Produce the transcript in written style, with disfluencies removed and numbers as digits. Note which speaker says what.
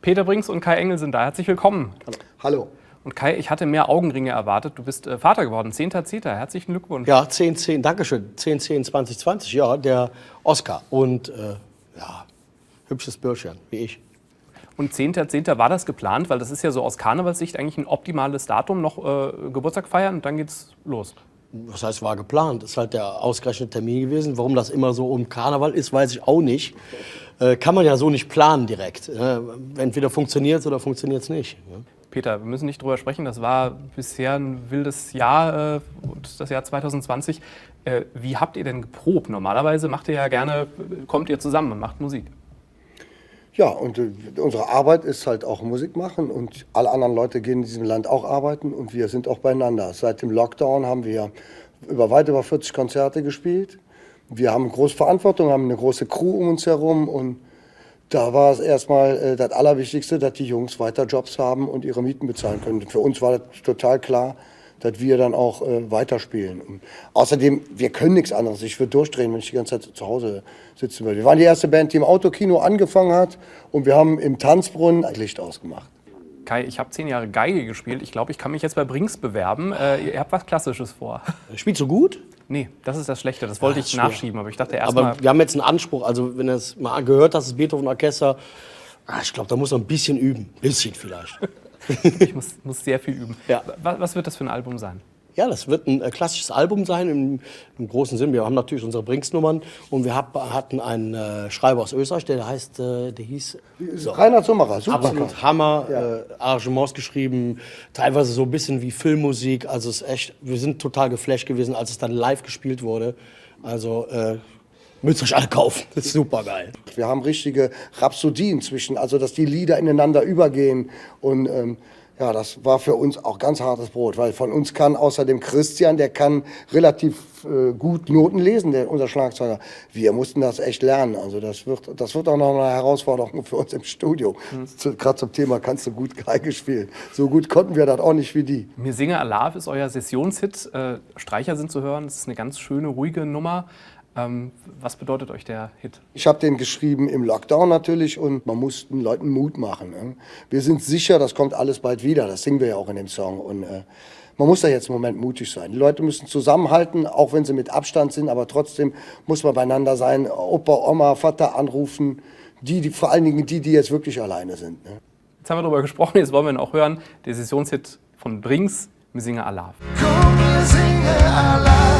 Speaker 1: Peter Brinks und Kai Engel sind da. Herzlich willkommen.
Speaker 2: Hallo.
Speaker 1: Und Kai, ich hatte mehr Augenringe erwartet. Du bist Vater geworden, 10.10. Herzlichen Glückwunsch.
Speaker 2: Ja, 10-10, Dankeschön. 10-10-2020, ja, der Oscar. Und ja, hübsches Bürschchen, wie ich.
Speaker 1: Und 10.10. war das geplant, weil das ist ja so aus Karnevalssicht eigentlich ein optimales Datum, noch Geburtstag feiern und dann geht's los.
Speaker 2: Was heißt, war geplant? Ist halt der ausgerechnet Termin gewesen. Warum das immer so um Karneval ist, weiß ich auch nicht. Kann man ja so nicht planen direkt. Entweder funktioniert es oder funktioniert es nicht.
Speaker 1: Peter, wir müssen nicht drüber sprechen, das war bisher ein wildes Jahr, das Jahr 2020. Wie habt ihr denn geprobt? Normalerweise macht ihr ja gerne, kommt ihr zusammen und macht Musik.
Speaker 3: Ja, und unsere Arbeit ist halt auch Musik machen und alle anderen Leute gehen in diesem Land auch arbeiten und wir sind auch beieinander. Seit dem Lockdown haben wir weit über 40 Konzerte gespielt. Wir haben große Verantwortung, haben eine große Crew um uns herum und da war es erstmal das Allerwichtigste, dass die Jungs weiter Jobs haben und ihre Mieten bezahlen können. Für uns war das total klar, dass wir dann auch weiterspielen. Und außerdem, wir können nichts anderes. Ich würde durchdrehen, wenn ich die ganze Zeit zu Hause sitzen würde. Wir waren die erste Band, die im Autokino angefangen hat und wir haben im Tanzbrunnen ein Licht ausgemacht.
Speaker 1: Kai, ich habe 10 Jahre Geige gespielt. Ich glaube, ich kann mich jetzt bei Brinks bewerben. Ihr habt was Klassisches vor.
Speaker 2: Spielst du gut?
Speaker 1: Nee, das ist das Schlechte. Das wollte ich
Speaker 2: schwer.
Speaker 1: nachschieben, aber ich dachte erst mal.
Speaker 2: Aber wir haben jetzt einen Anspruch. Also, wenn du es mal gehört hast, das Beethoven-Orchester, ich glaube, da muss man ein bisschen üben. Ein bisschen vielleicht.
Speaker 1: Ich muss sehr viel üben.
Speaker 2: Ja.
Speaker 1: Was wird das für ein Album sein?
Speaker 2: Ja, das wird ein klassisches Album sein, im großen Sinn. Wir haben natürlich unsere Brinks-Nummern und wir hatten einen Schreiber aus Österreich, der hieß so,
Speaker 3: Reinhard Sommerer, super.
Speaker 2: absolut Hammer, Arrangements geschrieben, teilweise so ein bisschen wie Filmmusik. Also es ist echt, wir sind total geflasht gewesen, als es dann live gespielt wurde. Also müsst ihr euch alle kaufen, das ist super geil.
Speaker 3: Wir haben richtige Rhapsodien zwischen, also dass die Lieder ineinander übergehen und ja, das war für uns auch ganz hartes Brot, weil von uns kann außerdem Christian, der kann relativ gut Noten lesen, unser Schlagzeuger. Wir mussten das echt lernen, also das wird auch noch eine Herausforderung für uns im Studio. Gerade zum Thema, kannst du gut Geige spielen. So gut konnten wir das auch nicht wie die.
Speaker 1: Mir singe Alav ist euer Sessionshit. Streicher sind zu hören. Das ist eine ganz schöne, ruhige Nummer. Was bedeutet euch der Hit?
Speaker 3: Ich habe den geschrieben im Lockdown natürlich und man muss den Leuten Mut machen. Ne? Wir sind sicher, das kommt alles bald wieder. Das singen wir ja auch in dem Song. Und man muss da jetzt im Moment mutig sein. Die Leute müssen zusammenhalten, auch wenn sie mit Abstand sind, aber trotzdem muss man beieinander sein. Opa, Oma, Vater anrufen. Vor allen Dingen die jetzt wirklich alleine sind. Ne?
Speaker 1: Jetzt haben wir darüber gesprochen, jetzt wollen wir ihn auch hören. Der Sessionshit von Brinks, mir singe Alav.
Speaker 4: Komm, wir singe Alav.